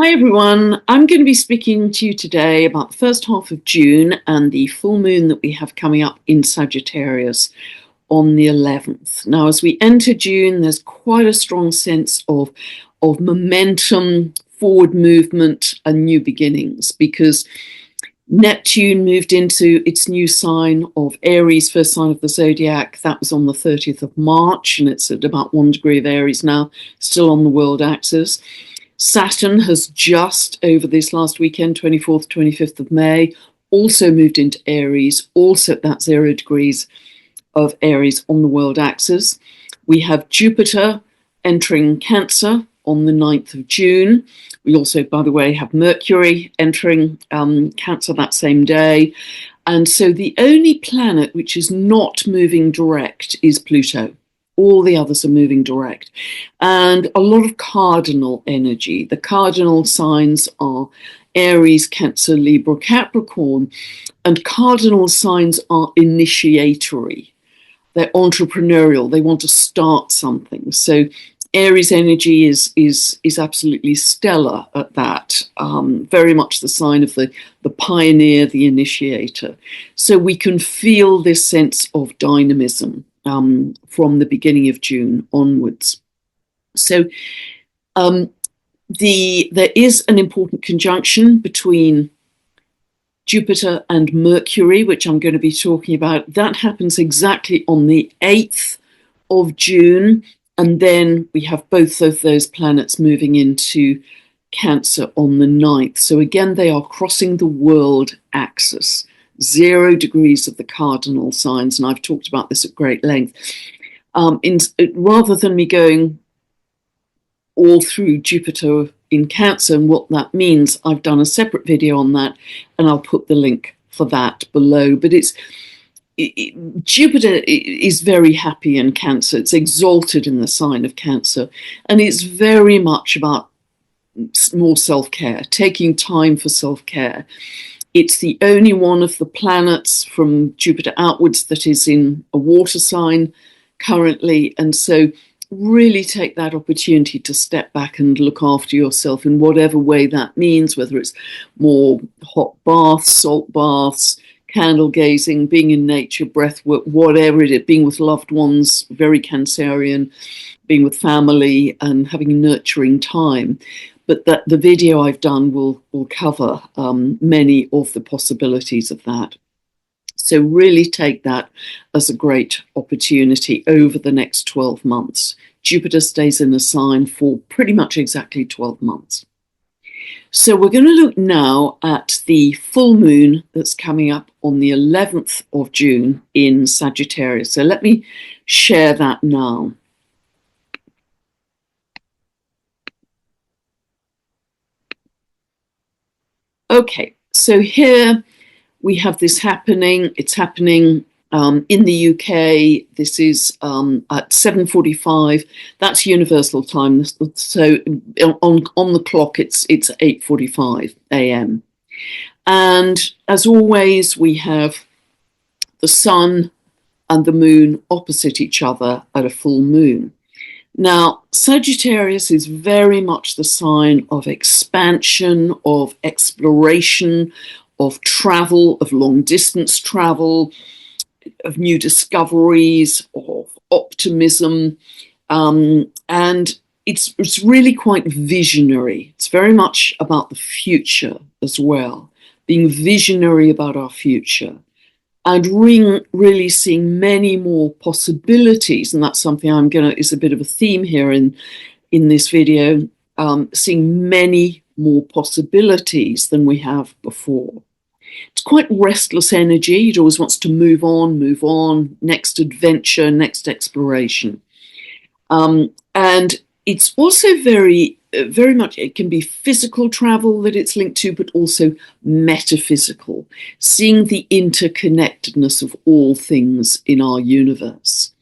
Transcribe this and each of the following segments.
Hi everyone, I'm going to be speaking to you today about the first half of June and the full moon that we have coming up in Sagittarius on the 11th. Now, as we enter June, there's quite a strong sense of momentum, forward movement and new beginnings, because Neptune moved into its new sign of Aries, first sign of the zodiac. That was on the 30th of March, and it's at about 1 degree of Aries now, still on the world axis. Saturn has just, over this last weekend, 24th, 25th of May, also moved into Aries, also at that 0 degrees of Aries on the world axis. We have Jupiter entering Cancer on the 9th of June. We also, by the way, have Mercury entering Cancer that same day. And so the only planet which is not moving direct is Pluto. All the others are moving direct. And a lot of cardinal energy. The cardinal signs are Aries, Cancer, Libra, Capricorn. And cardinal signs are initiatory. They're entrepreneurial. They want to start something. So Aries energy is absolutely stellar at that. Very much the sign of the pioneer, the initiator. So we can feel this sense of dynamism from the beginning of June onwards. So there is an important conjunction between Jupiter and Mercury, which I'm going to be talking about. That happens exactly on the 8th of June. And then we have both of those planets moving into Cancer on the 9th. So again, they are crossing the world axis. 0 degrees of the cardinal signs, and I've talked about this at great length. Rather than me going all through Jupiter in Cancer and what that means, I've done a separate video on that, and I'll put the link for that below. But Jupiter is very happy in Cancer. It's exalted in the sign of Cancer, and it's very much about more self-care, taking time for self-care. It's the only one of the planets from Jupiter outwards that is in a water sign currently. And so really take that opportunity to step back and look after yourself in whatever way that means, whether it's more hot baths, salt baths, candle gazing, being in nature, breath work, whatever it is, being with loved ones, very Cancerian, being with family and having nurturing time. But the video I've done will cover many of the possibilities of that. So really take that as a great opportunity over the next 12 months. Jupiter stays in a sign for pretty much exactly 12 months. So we're going to look now at the full moon that's coming up on the 11th of June in Sagittarius. So let me share that now. Okay, so here we have this happening. It's happening in the UK. This is at 7:45. That's universal time. So on the clock, it's 8:45 a.m. And as always, we have the sun and the moon opposite each other at a full moon. Now, Sagittarius is very much the sign of expansion, of exploration, of travel, of long distance travel, of new discoveries, of optimism. And it's really quite visionary. It's very much about the future as well, being visionary about our future. And really seeing many more possibilities, and that's something is a bit of a theme here in this video, seeing many more possibilities than we have before. It's quite restless energy. It always wants to move on, next adventure, next exploration. And it's also very much, it can be physical travel that it's linked to, but also metaphysical, seeing the interconnectedness of all things in our universe.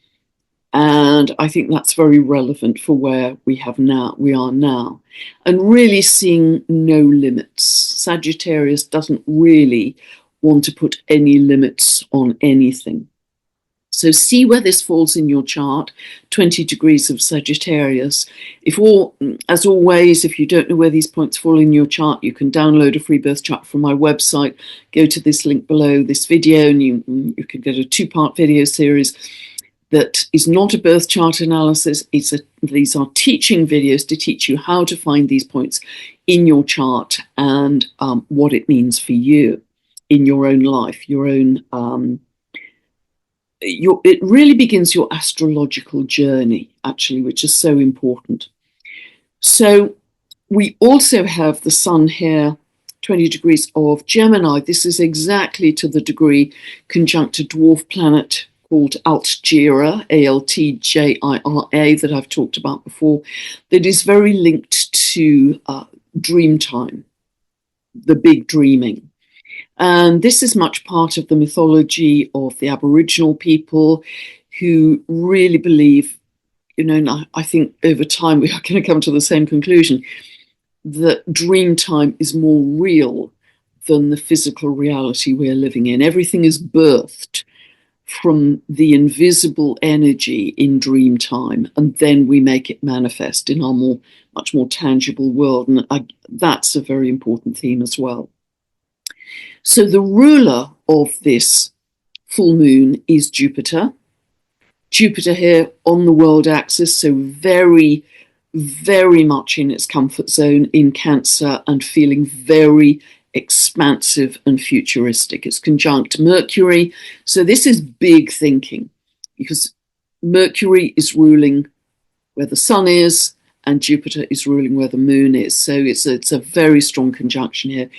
And I think that's very relevant for where we are now, and really seeing no limits. Sagittarius doesn't really want to put any limits on anything. So see where this falls in your chart, 20 degrees of Sagittarius. As always, if you don't know where these points fall in your chart, you can download a free birth chart from my website. Go to this link below this video and you can get a 2-part video series that is not a birth chart analysis. These are teaching videos to teach you how to find these points in your chart and what it means for you in your own life, your own it really begins your astrological journey, actually, which is so important. So we also have the sun here, 20 degrees of Gemini. This is exactly to the degree conjunct a dwarf planet called Altjira, Altjira, that I've talked about before, that is very linked to dream time, the big dreaming. And this is much part of the mythology of the Aboriginal people who really believe, and I think over time we are going to come to the same conclusion, that dream time is more real than the physical reality we're living in. Everything is birthed from the invisible energy in dream time, and then we make it manifest in our much more tangible world. And that's a very important theme as well. So the ruler of this full moon is Jupiter. Jupiter here on the world axis, so very, very much in its comfort zone in Cancer and feeling very expansive and futuristic. It's conjunct Mercury. So this is big thinking because Mercury is ruling where the sun is and Jupiter is ruling where the moon is. So it's a very strong conjunction here.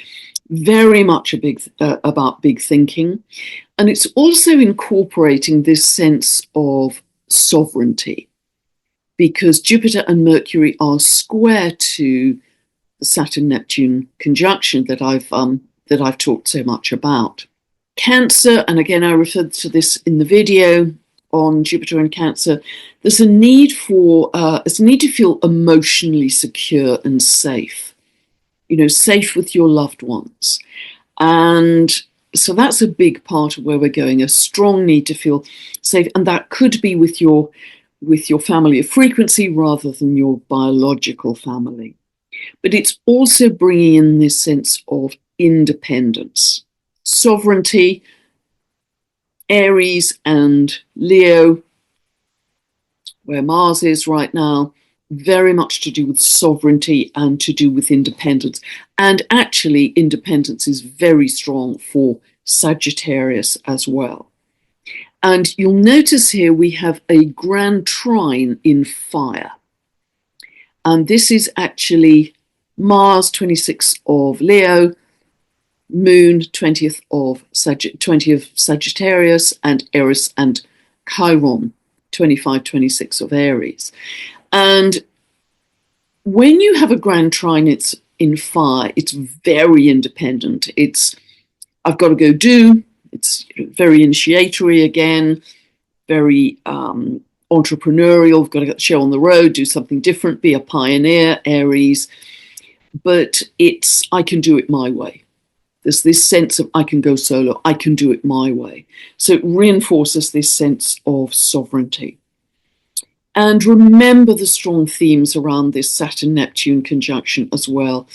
Very much about big thinking. And it's also incorporating this sense of sovereignty because Jupiter and Mercury are square to the Saturn-Neptune conjunction that I've talked so much about. Cancer, and again I referred to this in the video on Jupiter and Cancer, there's a need to feel emotionally secure and safe. Safe with your loved ones. And so that's a big part of where we're going, a strong need to feel safe. And that could be with your family of frequency rather than your biological family. But it's also bringing in this sense of independence, sovereignty. Aries and Leo, where Mars is right now, very much to do with sovereignty and to do with independence. And actually, independence is very strong for Sagittarius as well. And you'll notice here we have a grand trine in fire. And this is actually Mars, 26th of Leo, Moon, 20th of Sagittarius, and Eris and Chiron, 25, 26 of Aries. And when you have a grand trine, it's in fire, it's very independent. I've got to go do. It's very initiatory again, very entrepreneurial. I've got to get the show on the road, do something different, be a pioneer, Aries. But I can do it my way. There's this sense of I can go solo, I can do it my way. So it reinforces this sense of sovereignty. And remember the strong themes around this Saturn-Neptune conjunction as well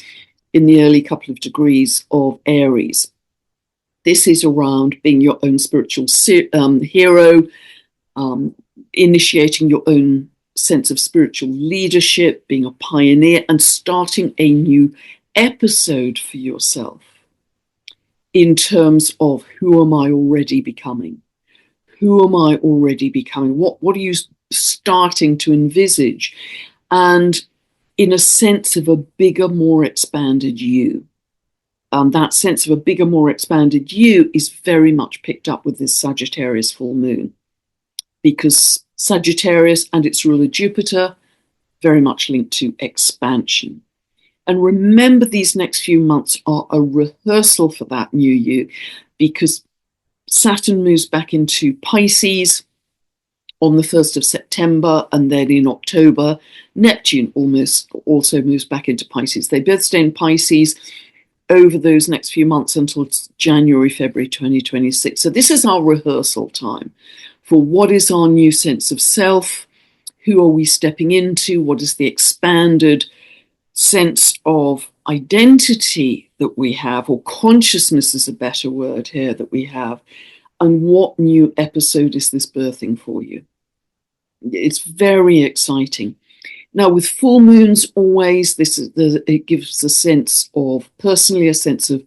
in the early couple of degrees of Aries. This is around being your own spiritual hero, initiating your own sense of spiritual leadership, being a pioneer, and starting a new episode for yourself in terms of who am I already becoming? Who am I already becoming? What are you starting to envisage? And in a sense of a bigger, more expanded you. That sense of a bigger, more expanded you is very much picked up with this Sagittarius full moon, because Sagittarius and its ruler Jupiter very much linked to expansion. And remember, these next few months are a rehearsal for that new you, because Saturn moves back into Pisces on the 1st of September, and then in October, Neptune also moves back into Pisces. They both stay in Pisces over those next few months until January, February 2026. So this is our rehearsal time for what is our new sense of self, who are we stepping into, what is the expanded sense of identity that we have, or consciousness is a better word here that we have, and what new episode is this birthing for you. It's very exciting. Now, with full moons, always it gives a sense of, personally, a sense of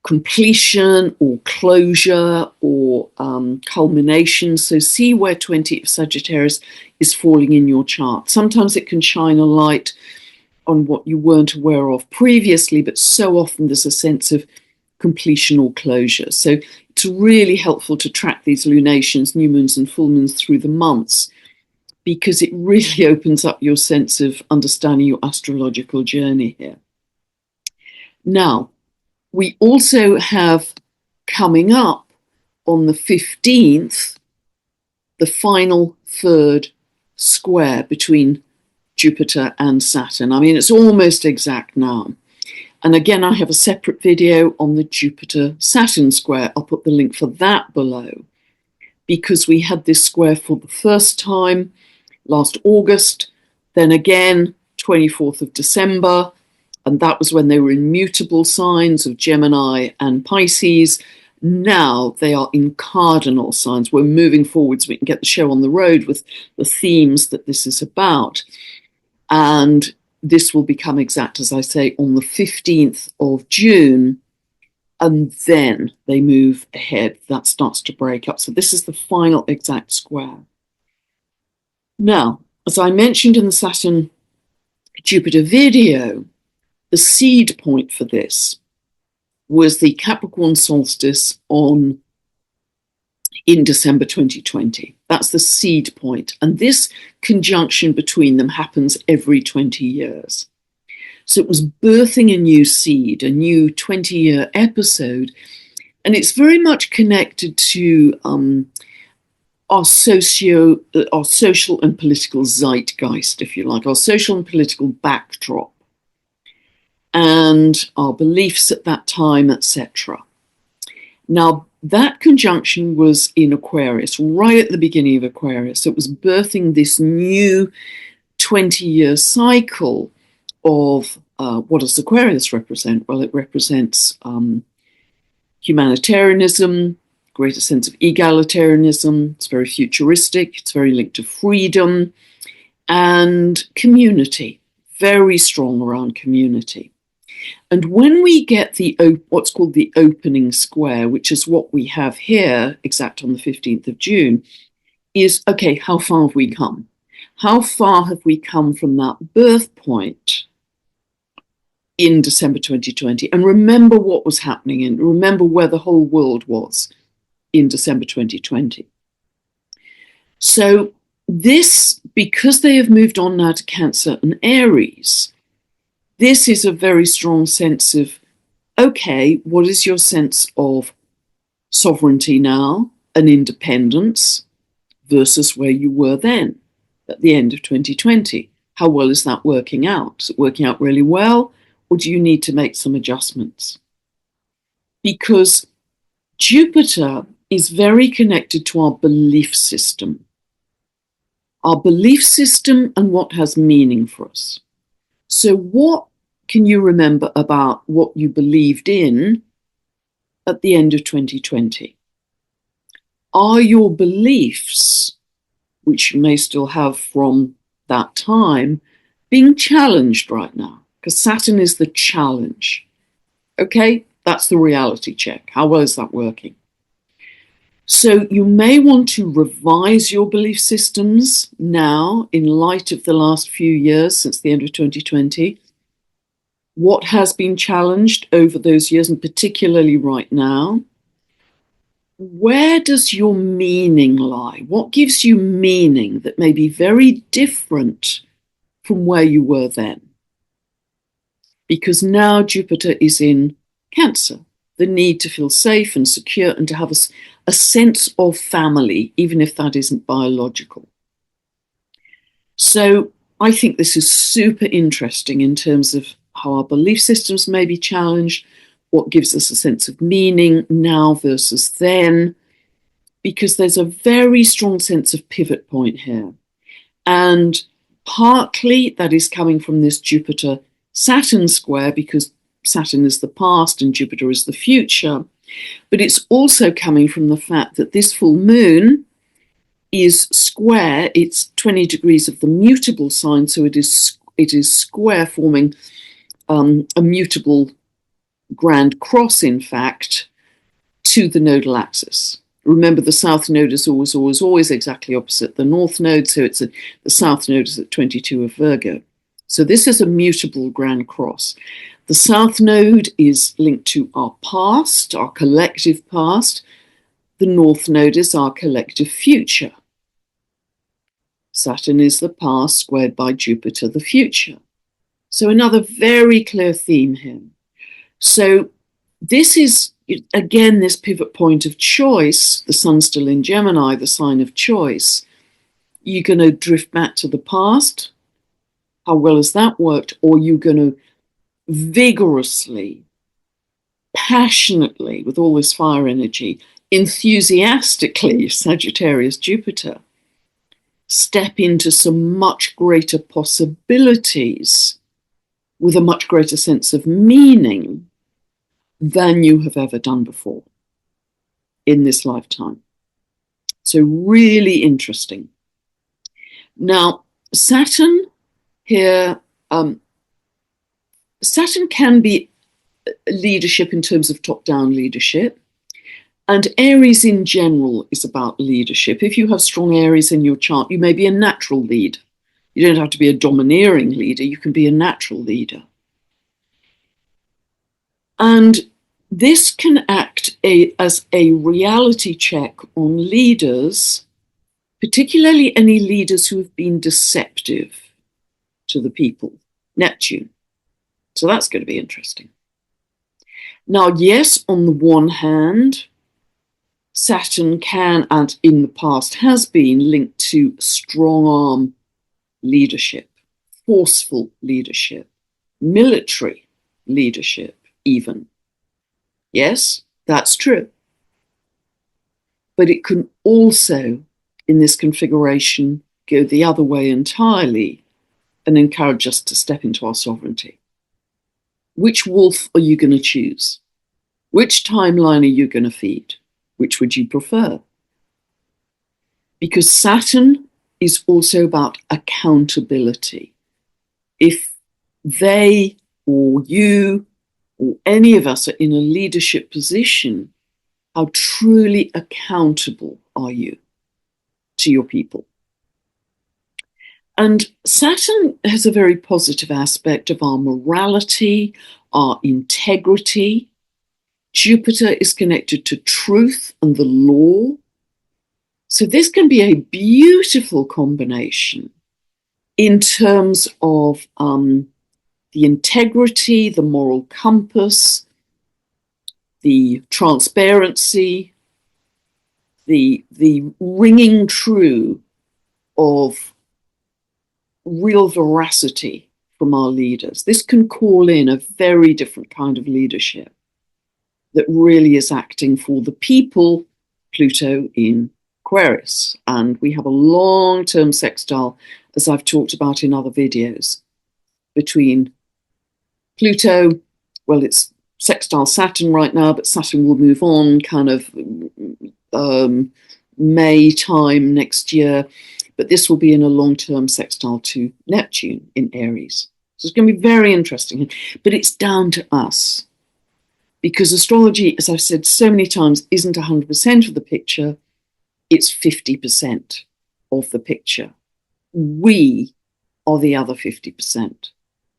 completion or closure or culmination. So see where 20 of Sagittarius is falling in your chart. Sometimes it can shine a light on what you weren't aware of previously, but so often there's a sense of completion or closure. So it's really helpful to track these lunations, new moons and full moons through the months, because it really opens up your sense of understanding your astrological journey here. Now, we also have coming up on the 15th, the final third square between Jupiter and Saturn. I mean, it's almost exact now. And again, I have a separate video on the Jupiter-Saturn square. I'll put the link for that below, because we had this square for the first time last August, then again, 24th of December, and that was when they were in mutable signs of Gemini and Pisces. Now they are in cardinal signs. We're moving forward so we can get the show on the road with the themes that this is about. And this will become exact, as I say, on the 15th of June. And then they move ahead. That starts to break up. So this is the final exact square. Now, as I mentioned in the Saturn-Jupiter video, the seed point for this was the Capricorn solstice in December 2020. That's the seed point. And this conjunction between them happens every 20 years. So it was birthing a new seed, a new 20-year episode. And it's very much connected to our social and political zeitgeist, if you like, our social and political backdrop, and our beliefs at that time, etc. Now, that conjunction was in Aquarius, right at the beginning of Aquarius. So it was birthing this new 20-year cycle of what does Aquarius represent? Well, it represents humanitarianism, greater sense of egalitarianism. It's very futuristic. It's very linked to freedom and community, very strong around community. And when we get what's called the opening square, which is what we have here, exact on the 15th of June, is, okay, how far have we come? How far have we come from that birth point in December 2020? And remember what was happening, and remember where the whole world was in December 2020. So this, because they have moved on now to Cancer and Aries, this is a very strong sense of, okay, what is your sense of sovereignty now and independence versus where you were then at the end of 2020? How well is that working out? Is it working out really well, or do you need to make some adjustments? Because Jupiter is very connected to our belief system. Our belief system and what has meaning for us. So what can you remember about what you believed in at the end of 2020? Are your beliefs, which you may still have from that time, being challenged right now? Because Saturn is the challenge. Okay, that's the reality check. How well is that working? So you may want to revise your belief systems now in light of the last few years since the end of 2020. What has been challenged over those years, and particularly right now? Where does your meaning lie? What gives you meaning that may be very different from where you were then? Because now Jupiter is in Cancer, the need to feel safe and secure and to have a sense of family, even if that isn't biological. So I think this is super interesting in terms of how our belief systems may be challenged, what gives us a sense of meaning now versus then, because there's a very strong sense of pivot point here. And partly that is coming from this Jupiter-Saturn square, because Saturn is the past and Jupiter is the future. But it's also coming from the fact that this full moon is square. It's 20 degrees of the mutable sign, so it is square, forming a mutable grand cross, in fact, to the nodal axis. Remember, the south node is always exactly opposite the north node, so the south node is at 22 of Virgo. So this is a mutable grand cross. The south node is linked to our past, our collective past. The north node is our collective future. Saturn is the past squared by Jupiter, the future. So another very clear theme here. So this is, again, this pivot point of choice. The sun's still in Gemini, the sign of choice. You're going to drift back to the past. How well has that worked? Or you're going to vigorously, passionately, with all this fire energy, enthusiastically, Sagittarius Jupiter, step into some much greater possibilities with a much greater sense of meaning than you have ever done before in this lifetime. So really interesting. Now, Saturn here, Saturn can be leadership in terms of top-down leadership, and Aries in general is about leadership. If you have strong Aries in your chart, you may be a natural leader. You don't have to be a domineering leader, you can be a natural leader. And this can act as a reality check on leaders, particularly any leaders who have been deceptive to the people. Neptune. So that's going to be interesting. Now, yes, on the one hand, Saturn can, and in the past has been, linked to strong-arm leadership, forceful leadership, military leadership even. Yes, that's true. But it can also, in this configuration, go the other way entirely and encourage us to step into our sovereignty. Which wolf are you going to choose? Which timeline are you going to feed? Which would you prefer? Because Saturn is also about accountability. If they or you or any of us are in a leadership position, how truly accountable are you to your people? And Saturn has a very positive aspect of our morality, our integrity. Jupiter is connected to truth and the law. So this can be a beautiful combination in terms of the integrity, the moral compass, the transparency, the ringing true of real veracity from our leaders. This can call in a very different kind of leadership that really is acting for the people, Pluto in Aquarius. And we have a long-term sextile, as I've talked about in other videos, between Pluto, well, it's sextile Saturn right now, but Saturn will move on kind of May time next year. But this will be in a long-term sextile to Neptune in Aries. So it's going to be very interesting. But it's down to us. Because astrology, as I've said so many times, isn't 100% of the picture. It's 50% of the picture. We are the other 50%.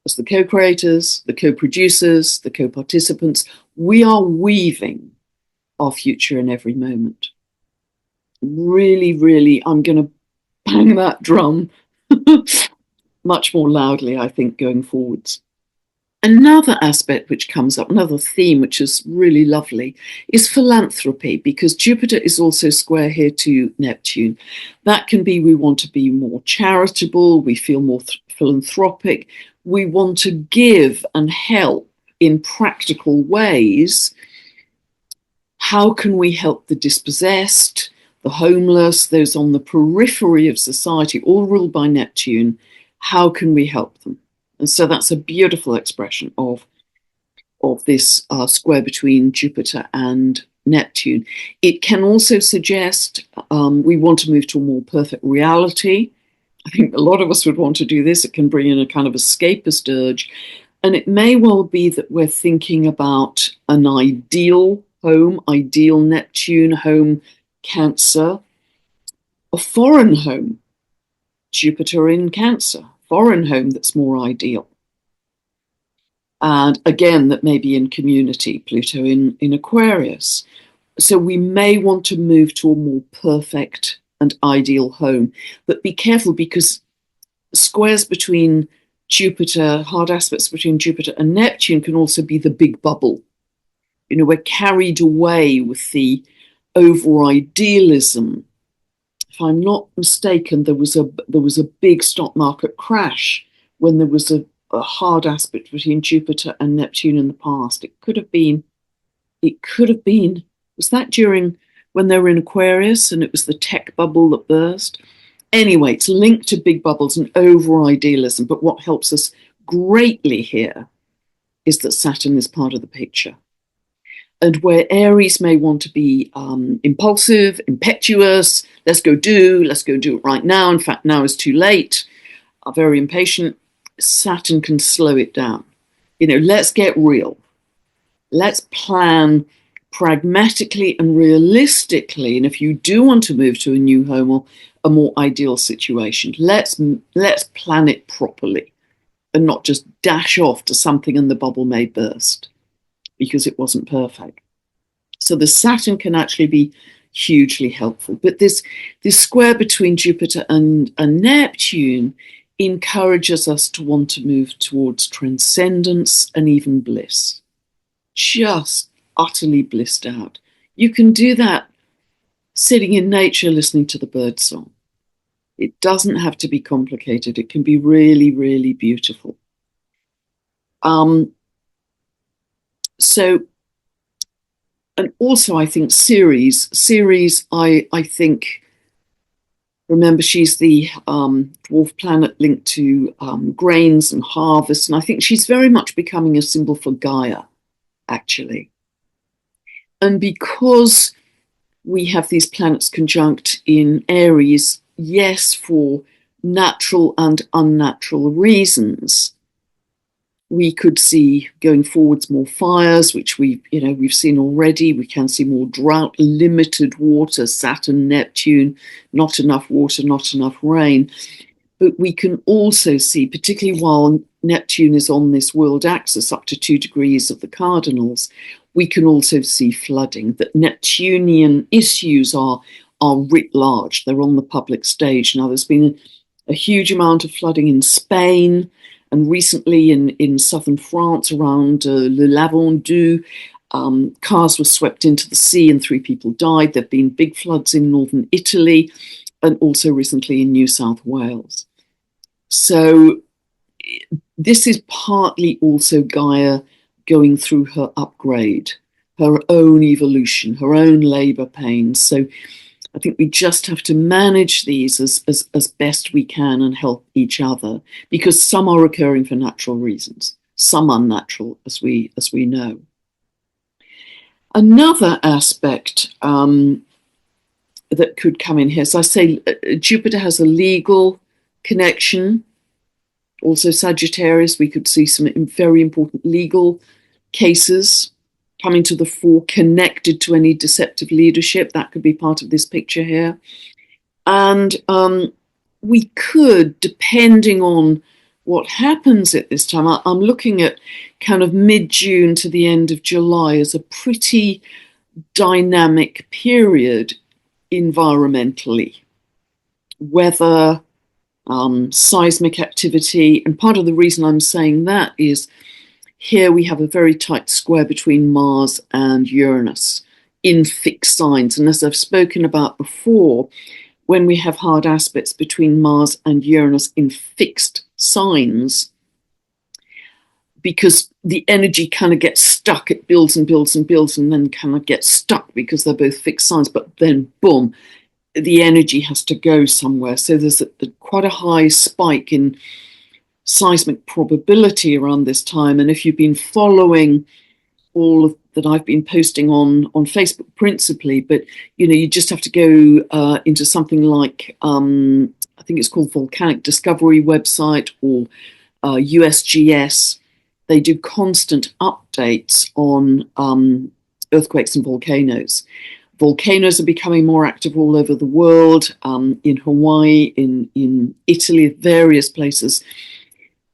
As the co-creators, the co-producers, the co-participants, we are weaving our future in every moment. Really, really, I'm going to bang that drum much more loudly, I think, going forwards. Another aspect which comes up, another theme which is really lovely, is philanthropy, because Jupiter is also square here to Neptune. That can be we want to be more charitable, we feel more philanthropic, we want to give and help in practical ways. How can we help the dispossessed, the homeless, those on the periphery of society, all ruled by Neptune. How can we help them? And so that's a beautiful expression of this square between Jupiter and Neptune. It can also suggest we want to move to a more perfect reality. I think a lot of us would want to do this. It can bring in a kind of escapist urge. And it may well be that we're thinking about an ideal home, ideal Neptune home, Cancer, a foreign home, Jupiter in Cancer, foreign home that's more ideal. And again, that may be in community, Pluto in Aquarius. So we may want to move to a more perfect and ideal home. But be careful, because squares between Jupiter, hard aspects between Jupiter and Neptune can also be the big bubble. You know, we're carried away with the over idealism. If I'm not mistaken, there was a big stock market crash when there was a hard aspect between Jupiter and Neptune in the past. It could have been, was that during when they were in Aquarius and it was the tech bubble that burst? Anyway, it's linked to big bubbles and over idealism. But what helps us greatly here is that Saturn is part of the picture. And where Aries may want to be impulsive, impetuous, let's go do it right now. In fact, now is too late, are very impatient, Saturn can slow it down. You know, let's get real. Let's plan pragmatically and realistically. And if you do want to move to a new home or a more ideal situation, let's plan it properly and not just dash off to something and the bubble may burst because it wasn't perfect. So the Saturn can actually be hugely helpful. But this square between Jupiter and Neptune encourages us to want to move towards transcendence and even bliss. Just utterly blissed out. You can do that sitting in nature listening to the birdsong. It doesn't have to be complicated. It can be really, really beautiful. And also I think Ceres, I think, remember she's the dwarf planet linked to grains and harvest, and I think she's very much becoming a symbol for Gaia, actually. And because we have these planets conjunct in Aries, yes, for natural and unnatural reasons, we could see going forwards more fires, which we've seen already. We can see more drought, limited water, Saturn, Neptune, not enough water, not enough rain. But we can also see, particularly while Neptune is on this world axis up to 2 degrees of the cardinals, we can also see flooding. That Neptunian issues are writ large. They're on the public stage. Now, there's been a huge amount of flooding in Spain, and recently in southern France around Le Lavandou, cars were swept into the sea and 3 people died. There have been big floods in northern Italy and also recently in New South Wales. So this is partly also Gaia going through her upgrade, her own evolution, her own labour pains. So I think we just have to manage these as best we can and help each other, because some are occurring for natural reasons, some unnatural, as we know. Another aspect that could come in here, so I say Jupiter has a legal connection. Also Sagittarius, we could see some very important legal cases coming to the fore, connected to any deceptive leadership. That could be part of this picture here. And we could, depending on what happens at this time, I'm looking at kind of mid-June to the end of July as a pretty dynamic period environmentally. Weather, seismic activity, and part of the reason I'm saying that is here we have a very tight square between Mars and Uranus in fixed signs. And as I've spoken about before, when we have hard aspects between Mars and Uranus in fixed signs, because the energy kind of gets stuck, it builds and builds and builds and then kind of gets stuck because they're both fixed signs, but then boom, the energy has to go somewhere. So there's quite a high spike in seismic probability around this time. And if you've been following all of that I've been posting on Facebook principally, but you just have to go into something like I think it's called Volcanic Discovery website or USGS. They do constant updates on earthquakes and volcanoes. Volcanoes are becoming more active all over the world, in Hawaii, in Italy, various places,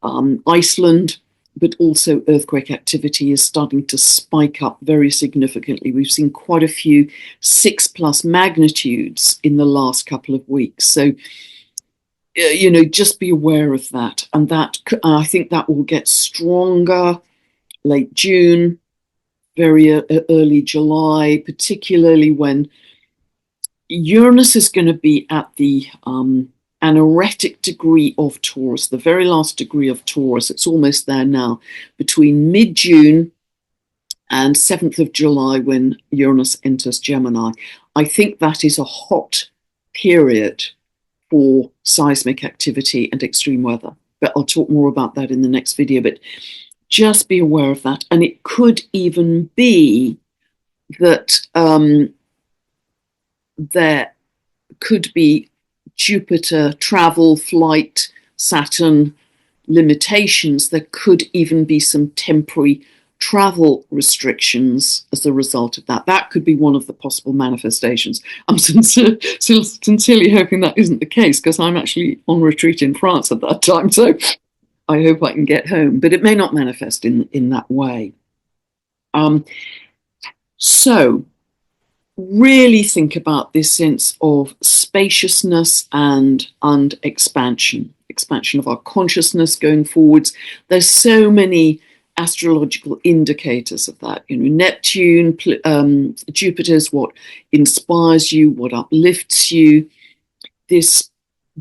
Iceland, but also earthquake activity is starting to spike up very significantly. We've seen quite a few 6+ magnitudes in the last couple of weeks. So, just be aware of that. And that, I think that will get stronger late June, very early July, particularly when Uranus is going to be at the anaretic degree of Taurus, the very last degree of Taurus. It's almost there now, between mid-June and 7th of July when Uranus enters Gemini. I think that is a hot period for seismic activity and extreme weather. But I'll talk more about that in the next video. But just be aware of that. And it could even be that there could be Jupiter travel, flight, Saturn limitations. There could even be some temporary travel restrictions as a result of that. That could be one of the possible manifestations. I'm sincerely hoping that isn't the case, because I'm actually on retreat in France at that time. So I hope I can get home, but it may not manifest in that way. So really think about this sense of spaciousness and expansion of our consciousness going forwards. There's so many astrological indicators of that. Neptune, Jupiter's what inspires you, what uplifts you. This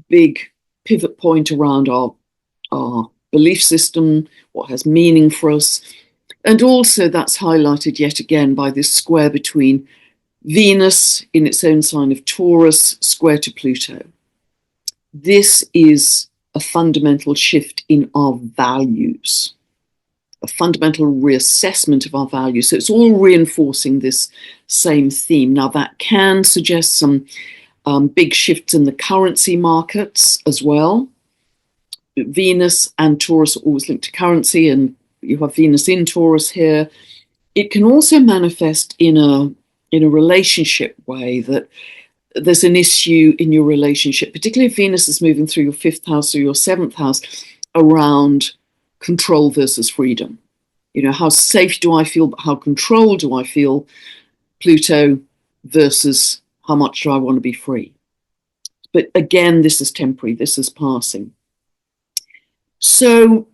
big pivot point around our belief system, what has meaning for us. And also that's highlighted yet again by this square between Venus in its own sign of Taurus, square to Pluto. This is a fundamental shift in our values, a fundamental reassessment of our values. So it's all reinforcing this same theme. Now that can suggest some big shifts in the currency markets as well. Venus and Taurus are always linked to currency, and you have Venus in Taurus here. It can also manifest in a relationship way, that there's an issue in your relationship, particularly if Venus is moving through your 5th house or your 7th house, around control versus freedom. How safe do I feel, but how controlled do I feel? Pluto versus how much do I want to be free? But again, this is temporary, this is passing. So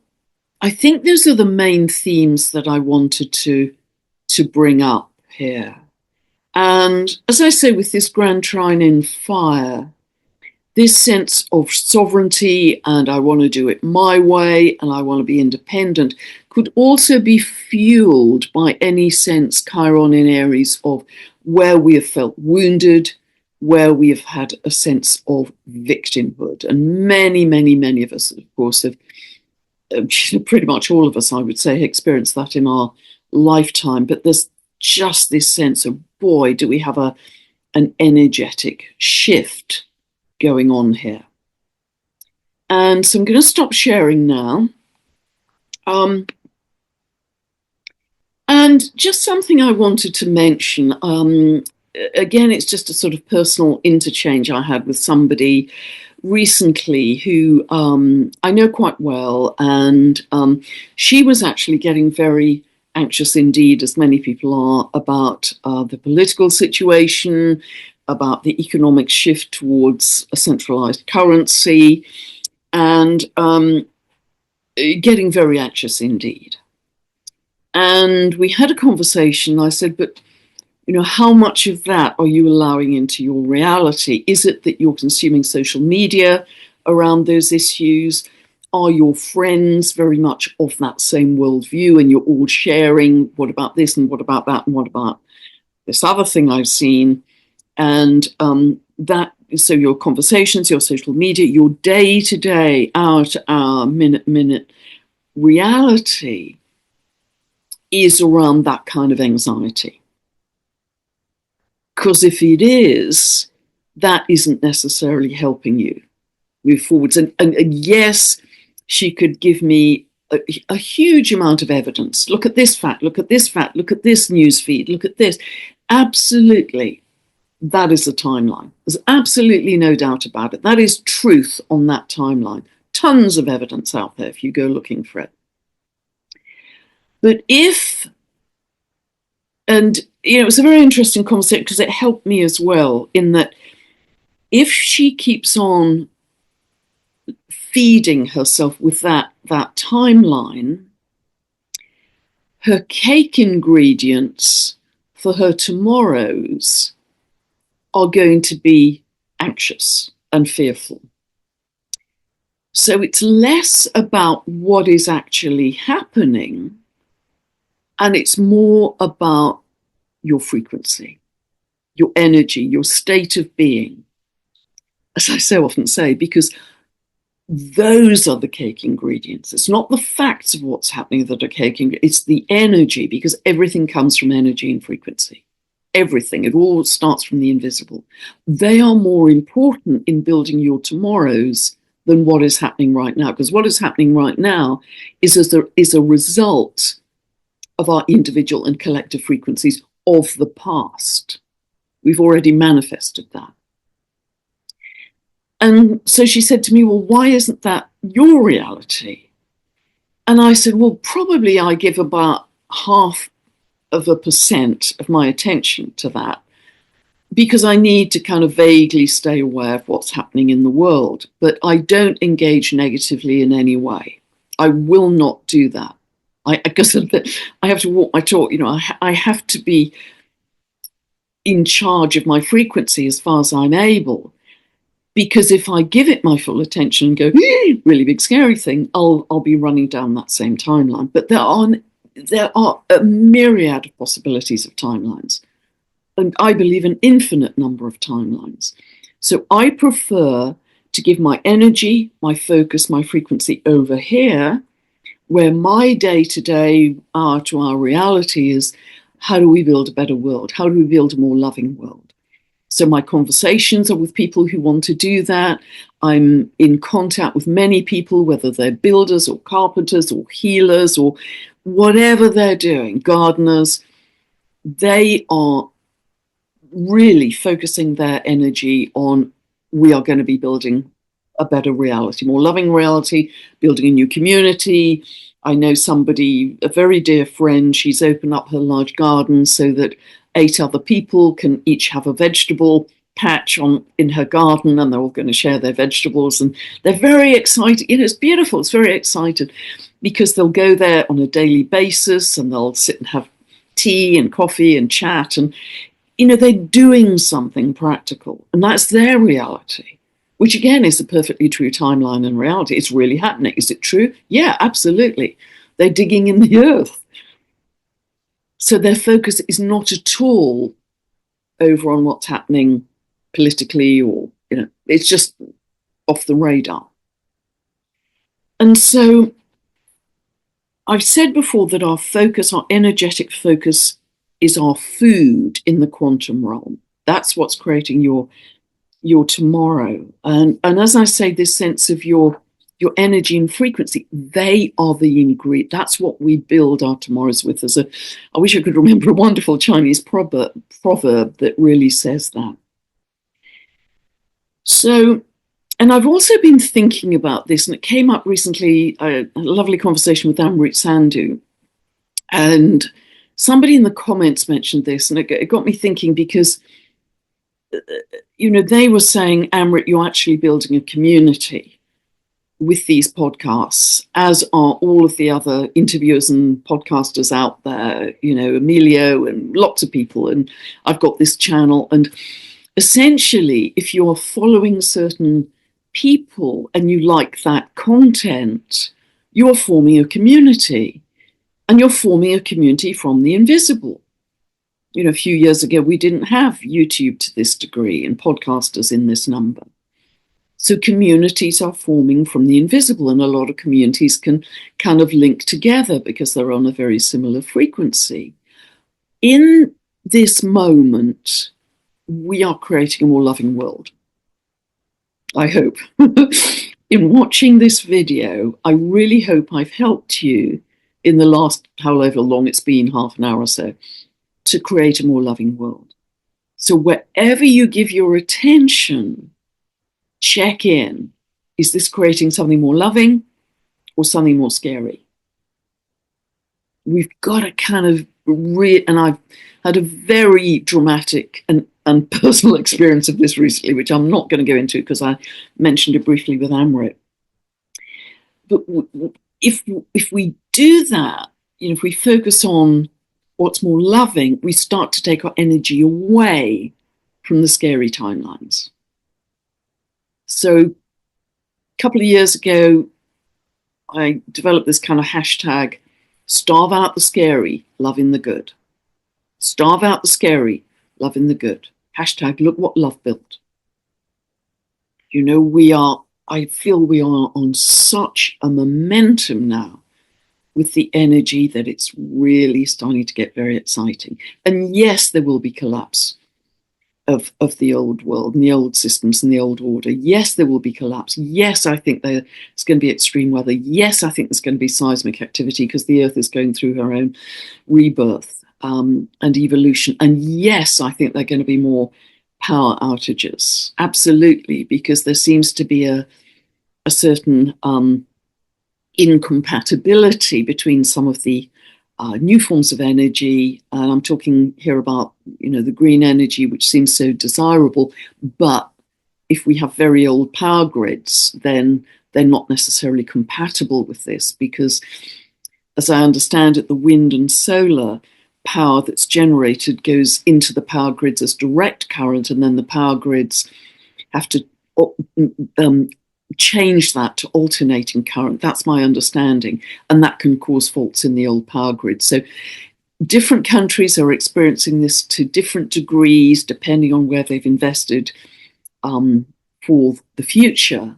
I think those are the main themes that I wanted to bring up here. And as I say, with this grand trine in fire, this sense of sovereignty and I want to do it my way and I want to be independent could also be fueled by any sense, Chiron in Aries, of where we have felt wounded, where we have had a sense of victimhood. And many, many, many of us, of course, have, pretty much all of us, I would say, experienced that in our lifetime. But there's just this sense of, boy, do we have an energetic shift going on here. And so I'm going to stop sharing now. And just something I wanted to mention. Again, it's just a sort of personal interchange I had with somebody recently who I know quite well. And she was actually getting very anxious indeed, as many people are, about the political situation, about the economic shift towards a centralized currency, and getting very anxious indeed. And we had a conversation. I said, but, how much of that are you allowing into your reality? Is it that you're consuming social media around those issues? Are your friends very much of that same worldview and you're all sharing, what about this and what about that and what about this other thing I've seen? And so your conversations, your social media, your day-to-day, hour-to-hour, minute-minute reality is around that kind of anxiety. Because if it is, that isn't necessarily helping you move forwards. And yes, she could give me a huge amount of evidence. Look at this fact, look at this fact, look at this news feed, look at this. Absolutely, that is a timeline. There's absolutely no doubt about it. That is truth on that timeline. Tons of evidence out there if you go looking for it. But it was a very interesting conversation because it helped me as well in that if she keeps on feeding herself with that timeline, her cake ingredients for her tomorrows are going to be anxious and fearful. So it's less about what is actually happening, and it's more about your frequency, your energy, your state of being, as I so often say, because those are the cake ingredients. It's not the facts of what's happening that are cake ingredients. It's the energy, because everything comes from energy and frequency. Everything. It all starts from the invisible. They are more important in building your tomorrows than what is happening right now, because what is happening right now is a result of our individual and collective frequencies of the past. We've already manifested that. And so she said to me, well, why isn't that your reality? And I said, well, probably I give about 0.5% of my attention to that, because I need to kind of vaguely stay aware of what's happening in the world, but I don't engage negatively in any way. I will not do that. Because I have to walk my talk, I have to be in charge of my frequency as far as I'm able. Because if I give it my full attention and go, really big scary thing, I'll be running down that same timeline. But there are a myriad of possibilities of timelines. And I believe an infinite number of timelines. So I prefer to give my energy, my focus, my frequency over here, where my day-to-day, hour-to-hour reality is, how do we build a better world? How do we build a more loving world? So my conversations are with people who want to do that. I'm in contact with many people, whether they're builders or carpenters or healers or whatever they're doing, gardeners. They are really focusing their energy on, we are going to be building a better reality, more loving reality, building a new community. I know somebody, a very dear friend, she's opened up her large garden so that 8 other people can each have a vegetable patch in her garden, and they're all going to share their vegetables. And they're very excited. It's beautiful. It's very excited because they'll go there on a daily basis and they'll sit and have tea and coffee and chat. And, they're doing something practical, and that's their reality, which again is a perfectly true timeline and reality. It's really happening. Is it true? Yeah, absolutely. They're digging in the earth. So their focus is not at all over on what's happening politically or, it's just off the radar. And so I've said before that our focus, our energetic focus, is our food in the quantum realm. That's what's creating your tomorrow. And as I say, this sense of your energy and frequency, they are the ingredient. That's what we build our tomorrows with. I wish I could remember a wonderful Chinese proverb that really says that. So, and I've also been thinking about this, and it came up recently, a lovely conversation with Amrit Sandhu, and somebody in the comments mentioned this, and it got me thinking because, they were saying, Amrit, you're actually building a community with these podcasts, as are all of the other interviewers and podcasters out there, Emilio and lots of people. And I've got this channel. And essentially, if you're following certain people and you like that content, you're forming a community. And you're forming a community from the invisible. a few years ago, we didn't have YouTube to this degree and podcasters in this number. So communities are forming from the invisible, and a lot of communities can kind of link together because they're on a very similar frequency. In this moment, we are creating a more loving world. I hope. In watching this video, I really hope I've helped you in the last, however long it's been, half an hour or so, to create a more loving world. So wherever you give your attention, check in. Is this creating something more loving or something more scary? We've got to kind of and I've had a very dramatic and personal experience of this recently, which I'm not going to go into because I mentioned it briefly with Amrit. But if we do that, if we focus on what's more loving, we start to take our energy away from the scary timelines. So a couple of years ago, I developed this kind of hashtag, starve out the scary, love in the good. Starve out the scary, love in the good. Hashtag, look what love built. I feel we are on such a momentum now with the energy that it's really starting to get very exciting. And yes, there will be collapse of the old world and the old systems and the old order. Yes, there will be collapse. Yes, I think there's going to be extreme weather. Yes, I think there's going to be seismic activity because the Earth is going through her own rebirth and evolution. And yes, I think there are going to be more power outages. Absolutely, because there seems to be a certain incompatibility between some of the new forms of energy, and I'm talking here about the green energy, which seems so desirable, but if we have very old power grids, then they're not necessarily compatible with this, because as I understand it, the wind and solar power that's generated goes into the power grids as direct current, and then the power grids have to change that to alternating current. That's my understanding, and that can cause faults in the old power grid. So different countries are experiencing this to different degrees depending on where they've invested for the future.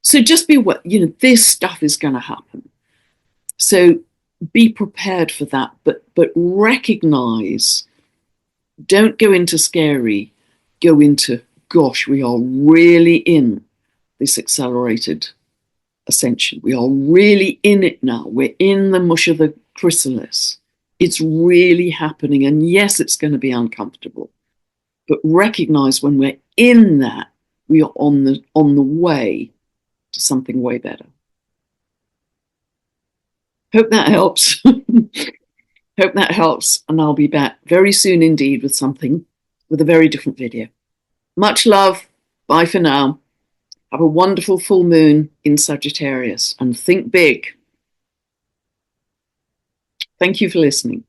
So just be aware, this stuff is going to happen. So be prepared for that, but recognize, don't go into scary, go into, gosh, we are really in this accelerated ascension. We are really in it now. We're in the mush of the chrysalis. It's really happening. And yes, it's going to be uncomfortable. But recognize when we're in that, we are on the way to something way better. Hope that helps. Hope that helps. And I'll be back very soon indeed with a very different video. Much love. Bye for now. Have a wonderful full moon in Sagittarius and think big. Thank you for listening.